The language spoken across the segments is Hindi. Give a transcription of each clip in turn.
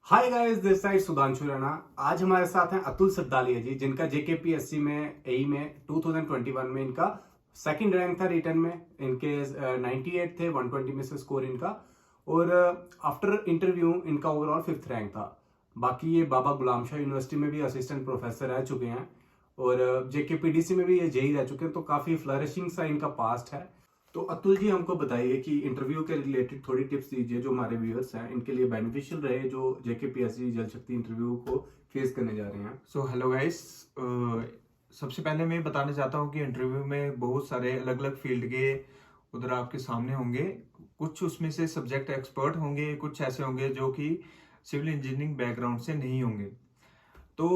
Hi guys, this side Sudhanshu Rana. आज हमारे साथ हैं अतुल सद्दालिया जी, जिनका जेकेपीएससी में एई में 2021 में इनका सेकंड रैंक था रिटर्न में। इनके 98 थे, 120 में से स्कोर इनका। और आफ्टर इंटरव्यू इनका ओवरऑल 5th रैंक था। बाकी ये बाबा गुलाम शाह यूनिवर्सिटी में भी असिस्टेंट प्रोफेसर रह चुके हैं और जेकेपीडीसी में भी ये जेई रह चुके हैं, तो काफी फ्लरिशिंग सा इनका पास्ट है। तो अतुल जी, हमको बताइए कि इंटरव्यू के रिलेटेड थोड़ी टिप्स दीजिए जो हमारे व्यूअर्स हैं इनके लिए बेनिफिशियल रहे, जो जेकेपीएससी जल शक्ति इंटरव्यू को फेस करने जा रहे हैं। So hello guys. सबसे पहले मैं बताना चाहता हूँ कि इंटरव्यू में बहुत सारे अलग अलग फील्ड के उधर आपके सामने होंगे। कुछ उसमें से सब्जेक्ट एक्सपर्ट होंगे, कुछ ऐसे होंगे जो कि सिविल इंजीनियरिंग बैकग्राउंड से नहीं होंगे। तो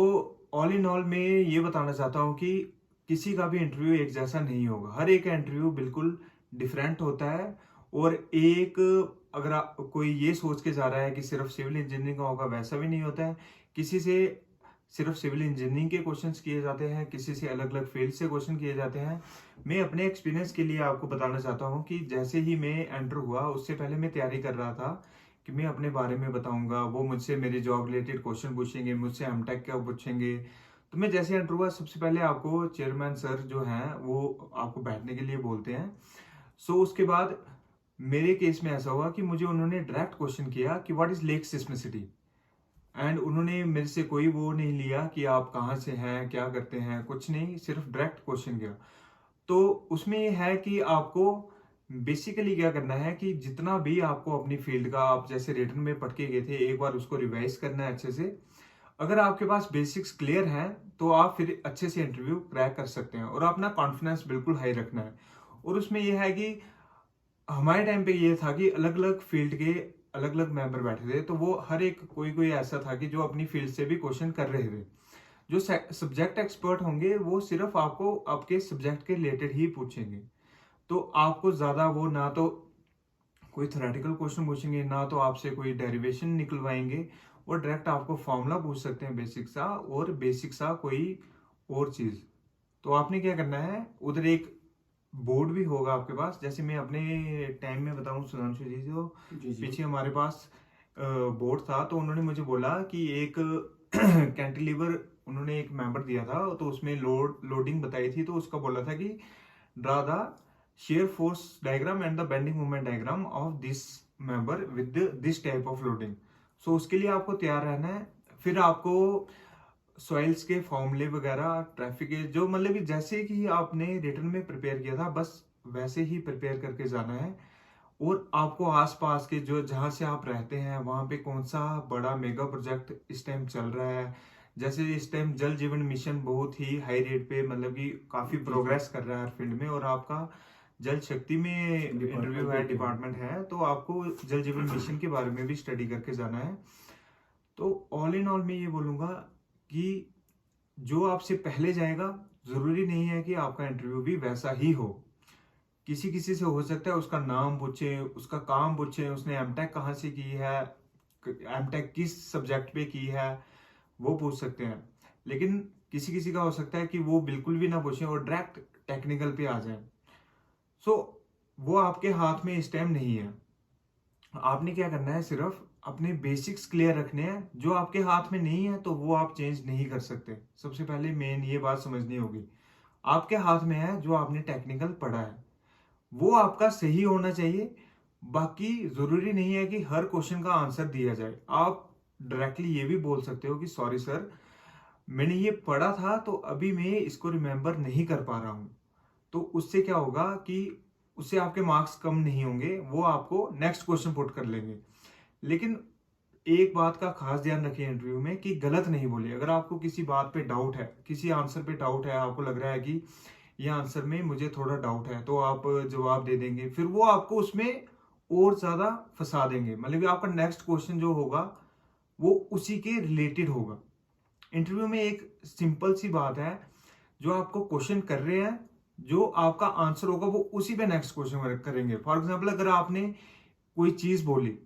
ऑल इन ऑल मैं ये बताना चाहता हूँ कि किसी का भी इंटरव्यू एक जैसा नहीं होगा। हर एक इंटरव्यू बिल्कुल डिफरेंट होता है। और एक अगर कोई ये सोच के जा रहा है कि सिर्फ सिविल इंजीनियरिंग का होगा, वैसा भी नहीं होता है। किसी से सिर्फ सिविल इंजीनियरिंग के क्वेश्चंस किए जाते हैं, किसी से अलग अलग फील्ड से क्वेश्चन किए जाते हैं। मैं अपने एक्सपीरियंस के लिए आपको बताना चाहता हूँ कि जैसे ही मैं एंटर हुआ उससे पहले मैं तैयारी कर रहा था कि मैं अपने बारे में बताऊंगा, वो मुझसे मेरे जॉब रिलेटेड क्वेश्चन पूछेंगे, मुझसे एमटेक का पूछेंगे। तो मैं जैसे एंटर हुआ सबसे पहले आपको चेयरमैन सर जो हैं वो आपको बैठने के लिए बोलते हैं। सो उसके बाद मेरे केस में ऐसा हुआ कि मुझे उन्होंने डायरेक्ट क्वेश्चन किया कि व्हाट इज लेक सिस्मिसिटी। एंड उन्होंने मेरे से कोई वो नहीं लिया कि आप कहाँ से हैं, क्या करते हैं, कुछ नहीं, सिर्फ डायरेक्ट क्वेश्चन किया। तो उसमें ये है कि आपको बेसिकली क्या करना है कि जितना भी आपको अपनी फील्ड का आप जैसे रिटर्न में पढ़ के गए थे, एक बार उसको रिवाइज करना है अच्छे से। अगर आपके पास बेसिक्स क्लियर हैं तो आप फिर अच्छे से इंटरव्यू क्रैक कर सकते हैं और अपना कॉन्फिडेंस बिल्कुल हाई रखना है। और उसमें यह है कि हमारे टाइम पे ये था कि अलग अलग फील्ड के अलग अलग मेंबर बैठे थे, तो वो हर एक कोई कोई ऐसा था कि जो अपनी फील्ड से भी क्वेश्चन कर रहे थे। जो सब्जेक्ट एक्सपर्ट होंगे वो सिर्फ आपको आपके सब्जेक्ट के रिलेटेड ही पूछेंगे। तो आपको ज्यादा वो ना तो कोई थ्योरेटिकल क्वेश्चन पूछेंगे, ना तो आपसे कोई डेरिवेशन निकलवाएंगे। वो डायरेक्ट आपको फॉर्मूला पूछ सकते हैं बेसिक सा, और बेसिक सा कोई और चीज। तो आपने क्या करना है, उधर एक बोर्ड भी होगा आपके पास। जैसे मैं अपने टाइम में बताऊं सुधांशु जी, तो जी जी। पीछे हमारे पास बोर्ड था। तो उन्होंने मुझे बोला कि एक कैंटिलीवर उन्होंने एक मेंबर दिया था, तो उसमें लोडिंग बताई थी। तो उसका बोला था कि draw the shear force diagram and the bending moment diagram of this member with this type of loading। सो उसके लिए आपको तैयार रहना है। फिर आपको सॉइल्स के फॉर्मूले वगैरह, ट्रैफिक के जो मतलब कि जैसे कि आपने रिटर्न में प्रिपेयर किया था बस वैसे ही प्रिपेयर करके जाना है। और आपको आसपास के जो जहाँ से आप रहते हैं वहाँ पे कौन सा बड़ा मेगा प्रोजेक्ट इस टाइम चल रहा है। जैसे इस टाइम जल जीवन मिशन बहुत ही हाई रेट पे मतलब कि काफी जी जी। प्रोग्रेस कर रहा है हर फील्ड में। और आपका जल शक्ति में इंटरव्यू डिपार्टमेंट है, भी है। डिपार्टमेंट है, तो आपको जल जीवन मिशन के बारे में भी स्टडी करके जाना है। तो ऑल इन ऑल मैं ये बोलूंगा कि जो आपसे पहले जाएगा जरूरी नहीं है कि आपका इंटरव्यू भी वैसा ही हो। किसी किसी से हो सकता है उसका नाम पूछे, उसका काम पूछे, उसने एमटेक कहाँ से की है, एमटेक किस सब्जेक्ट पे की है, वो पूछ सकते हैं। लेकिन किसी किसी का हो सकता है कि वो बिल्कुल भी ना पूछे और डायरेक्ट टेक्निकल पे आ जाए। सो वो आपके हाथ में इस टाइम नहीं है। आपने क्या करना है, सिर्फ अपने बेसिक्स क्लियर रखने हैं। जो आपके हाथ में नहीं है तो वो आप चेंज नहीं कर सकते। सबसे पहले मेन ये बात समझनी होगी। आपके हाथ में है जो आपने टेक्निकल पढ़ा है, वो आपका सही होना चाहिए। बाकी जरूरी नहीं है कि हर क्वेश्चन का आंसर दिया जाए। आप डायरेक्टली ये भी बोल सकते हो कि सॉरी सर, मैंने ये पढ़ा था तो अभी मैं इसको रिमेम्बर नहीं कर पा रहा हूं। तो उससे क्या होगा कि उससे आपके मार्क्स कम नहीं होंगे, वो आपको नेक्स्ट क्वेश्चन पुट कर लेंगे। लेकिन एक बात का खास ध्यान रखिए इंटरव्यू में कि गलत नहीं बोले। अगर आपको किसी बात पे डाउट है, किसी आंसर पे डाउट है, आपको लग रहा है कि ये आंसर में मुझे थोड़ा डाउट है, तो आप जवाब दे देंगे, फिर वो आपको उसमें और ज्यादा फंसा देंगे। मतलब कि आपका नेक्स्ट क्वेश्चन जो होगा वो उसी के रिलेटेड होगा। इंटरव्यू में एक सिंपल सी बात है, जो आपको क्वेश्चन कर रहे हैं, जो आपका आंसर होगा वो उसी पे नेक्स्ट क्वेश्चन करेंगे। फॉर एग्जाम्पल अगर आपने कोई चीज बोली,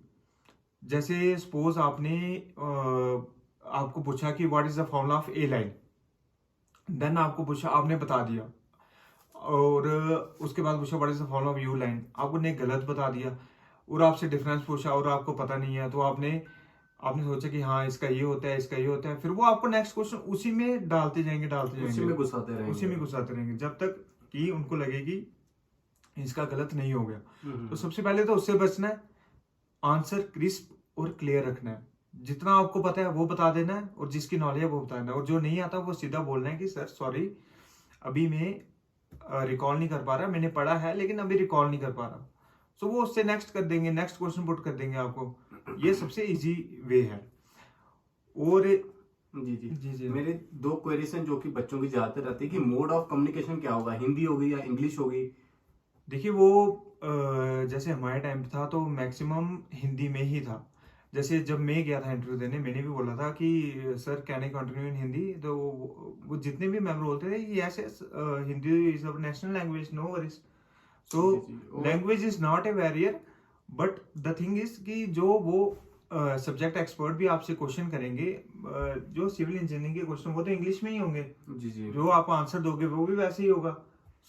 जैसे सपोज आपने आपको पूछा कि what is the formula of a line, then आपको पूछा, आपने बता दिया। और उसके बाद पूछा what is the formula of U line, आपने गलत बता दिया। और आपसे डिफरेंस पूछा और आपको पता नहीं है, तो आपने आपने सोचा कि हाँ इसका ये होता है, इसका ये होता है, फिर वो आपको नेक्स्ट क्वेश्चन उसी में डालते जाएंगे, उसी में घुसाते उसी में रहेंगे। घुसाते रहेंगे जब तक कि उनको लगे कि इसका गलत नहीं हो गया। तो हम्म। सबसे पहले तो उससे बचना है, आंसर क्रिस्प और क्लियर रखना है। जितना आपको पता है वो बता देना है, और जिसकी नॉलेज है वो बता देना है, और जो नहीं आता वो सीधा बोलना है कि सर सॉरी, अभी मैं रिकॉल नहीं कर पा रहा, मैंने पढ़ा है लेकिन अभी रिकॉल नहीं कर पा रहा। सो वो उससे नेक्स्ट कर देंगे, नेक्स्ट क्वेश्चन पुट कर देंगे आपको। ये सबसे इजी वे है। और जी जी। जी जी मेरे दो क्वेरीज हैं जो कि बच्चों की ज्यादातर रहती है कि मोड ऑफ कम्युनिकेशन क्या होगा, हिंदी होगी या इंग्लिश होगी? देखिए वो जैसे हमारे टाइम पे था तो मैक्सिमम हिंदी में ही था। जैसे जब मैं गया था इंटरव्यू देने, मैंने भी बोला था कि sir can I continue in Hindi, तो वो जितने भी मेंबर बोलते थे yes yes, Hindi is our national language, no worries. So जी जी। और language is not a barrier, but the thing is कि जो वो सब्जेक्ट एक्सपर्ट भी आपसे क्वेश्चन करेंगे, जो सिविल इंजीनियरिंग के क्वेश्चन वो तो इंग्लिश में ही होंगे, जी जी। जो आप आंसर दोगे वो भी वैसे ही होगा।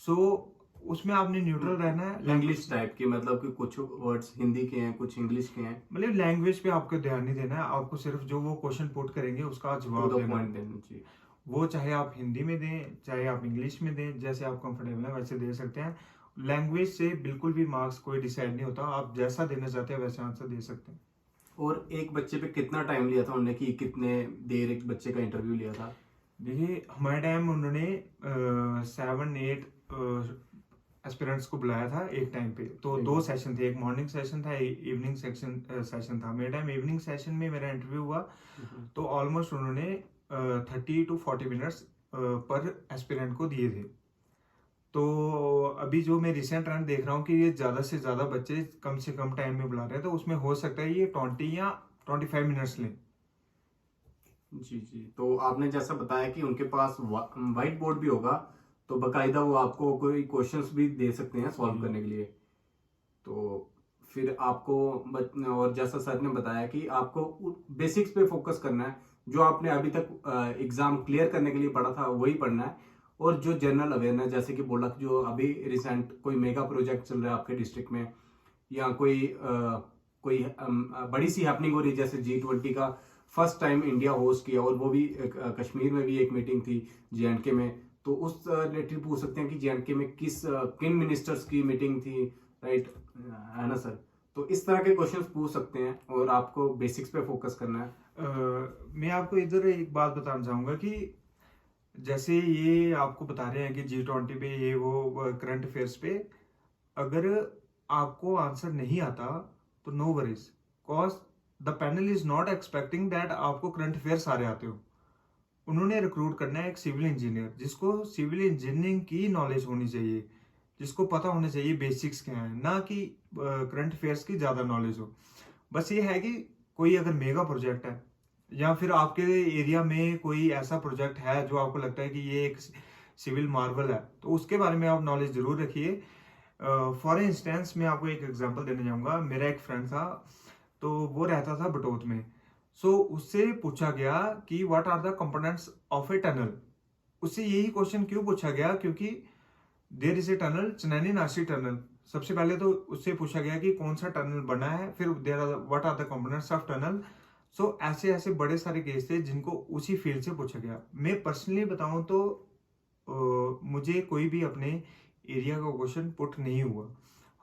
सो उसमें आपने न्यूट्रल रहना है। इंग्लिश टाइप की, मतलब कि कुछ वर्ड्स हिंदी के हैं, कुछ इंग्लिश के हैं। मतलब लैंग्वेज पे आपको ध्यान नहीं देना है, आपको सिर्फ जो वो क्वेश्चन पुट करेंगे उसका टू जवाब द देना पॉइंट है। देना जी। वो चाहे आप हिंदी में दें, चाहे आप इंग्लिश में दें, जैसे आप कंफर्टेबल है वैसे दे सकते हैं। लैंग्वेज से बिल्कुल भी मार्क्स कोई डिसाइड नहीं होता, आप जैसा देना चाहते हैं वैसे आंसर दे सकते हैं। और एक बच्चे पे कितना टाइम लिया था उन्होंने, कि कितने देर एक बच्चे का इंटरव्यू लिया था? देखिए हमारे टाइम उन्होंने 7-8 एस्पिरेंट्स को बुलाया था एक टाइम पे। तो ठीक दो है। सेशन थे, एक मॉर्निंग सेशन था, इवनिंग सेशन था। मेरे टाइम इवनिंग सेशन में मेरा इंटरव्यू हुआ। तो ऑलमोस्ट उन्होंने 30 to 40 मिनट्स पर एस्पिरेंट को दिए थे। तो अभी जो मैं रिसेंट रन देख रहा हूँ कि ये ज़्यादा से ज़्यादा बच्चे कम से कम टाइम में बुला रहे हैं, तो उसमें हो सकता है ये 20 या 25 मिनट्स लें। जी जी। तो आपने जैसा बताया कि उनके पास व्हाइट बोर्ड भी होगा, तो बकायदा वो आपको कोई क्वेश्चंस भी दे सकते हैं सॉल्व जी करने के लिए। तो फिर आपको और जैसा सर ने बताया कि आपको बेसिक्स पे फोकस करना है, जो आपने अभी तक एग्जाम क्लियर करने के लिए पढ़ा था वही पढ़ना है। और जो जनरल अवेयरनेस, जैसे कि बोला कि जो अभी रिसेंट कोई मेगा प्रोजेक्ट चल रहा है आपके डिस्ट्रिक्ट में, या कोई बड़ी सी हैपनिंग हो रही है, जैसे G20 का फर्स्ट टाइम इंडिया होस्ट किया, और वो भी कश्मीर में भी एक मीटिंग थी J&K में। तो उस रिलेटेड पूछ सकते हैं कि J&K में किन मिनिस्टर्स की मीटिंग थी, राइट, है ना सर? तो इस तरह के क्वेश्चंस पूछ सकते हैं, और आपको बेसिक्स पे फोकस करना है। मैं आपको इधर एक बात बताना चाहूँगा कि जैसे ये आपको बता रहे हैं कि G20 पे ये वो करंट अफेयर्स पे, अगर आपको आंसर नहीं आता तो no worries, cause the panel is not expecting that आपको करंट अफेयर सारे आते हो। उन्होंने रिक्रूट करना है एक सिविल इंजीनियर जिसको सिविल इंजीनियरिंग की नॉलेज होनी चाहिए, जिसको पता होना चाहिए बेसिक्स क्या है, ना कि करंट अफेयर्स की ज़्यादा नॉलेज हो। बस ये है कि कोई अगर मेगा प्रोजेक्ट है, या फिर आपके एरिया में कोई ऐसा प्रोजेक्ट है जो आपको लगता है कि ये एक सिविल मार्वल है, तो उसके बारे में आप नॉलेज जरूर रखिए। फॉर इंस्टेंस मैं आपको एक एग्जांपल देने जाऊंगा। मेरा एक फ्रेंड था, तो वो रहता था बटोत में। सो उससे पूछा गया कि what are the components of a tunnel. उससे यही क्वेश्चन क्यों पूछा गया, क्योंकि there is a tunnel, Chenani Nashri tunnel. सबसे पहले तो उससे पूछा गया कि कौन सा टनल बना है, फिर there are what are the components of tunnel. So ऐसे ऐसे बड़े सारे केस थे जिनको उसी फील्ड से पूछा गया। मैं पर्सनली बताऊं तो मुझे कोई भी अपने एरिया का क्वेश्चन पुट नहीं हुआ।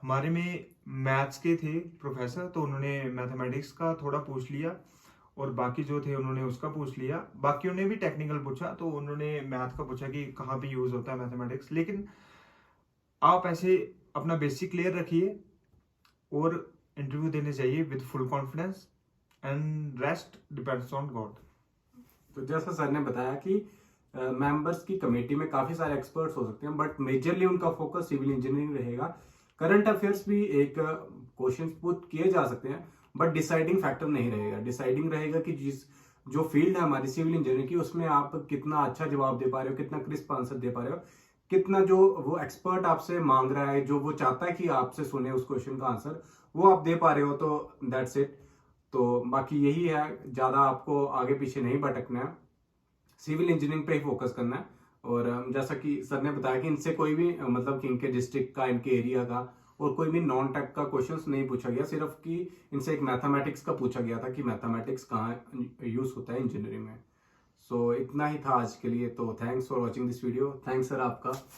हमारे में मैथ्स के थे प्रोफेसर, तो उन्होंने मैथमेटिक्स का थोड़ा पूछ लिया, और बाकी जो थे उन्होंने उसका पूछ लिया। बाकियों ने भी टेक्निकल पूछा, तो उन्होंने मैथ का पूछा कि कहाँ पे यूज होता है मैथमेटिक्स। लेकिन आप ऐसे अपना बेसिक क्लियर रखिए और इंटरव्यू देने चाहिए with full confidence, and rest depends on God. तो जैसा सर ने बताया कि मेंबर्स की कमेटी में काफी सारे एक्सपर्ट्स हो सकते हैं, बट मेजरली उनका फोकस सिविल इंजीनियरिंग रहेगा। करंट अफेयर्स भी एक क्वेश्चन पुट किए जा सकते हैं, बट डिसाइडिंग फैक्टर नहीं रहेगा। डिसाइडिंग रहेगा कि जो फील्ड है हमारी सिविल इंजीनियरिंग की, उसमें आप कितना अच्छा जवाब दे पा रहे हो, कितना क्रिस्प आंसर दे पा रहे हो, कितना जो वो एक्सपर्ट आपसे मांग रहा है, जो वो चाहता है कि आपसे सुने उस क्वेश्चन का आंसर, वो आप दे पा रहे हो, तो दैट्स इट। तो बाकी यही है, ज्यादा आपको आगे पीछे नहीं भटकना है, सिविल इंजीनियरिंग पे ही फोकस करना है। और जैसा कि सर ने बताया कि इनसे कोई भी मतलब कि इनके डिस्ट्रिक्ट का, इनके एरिया का और कोई भी नॉन टेक का क्वेश्चंस नहीं पूछा गया, सिर्फ कि इनसे एक मैथमेटिक्स का पूछा गया था कि मैथमेटिक्स कहाँ यूज होता है इंजीनियरिंग में। सो इतना ही था आज के लिए। तो thanks for watching this video. Thanks sir आपका।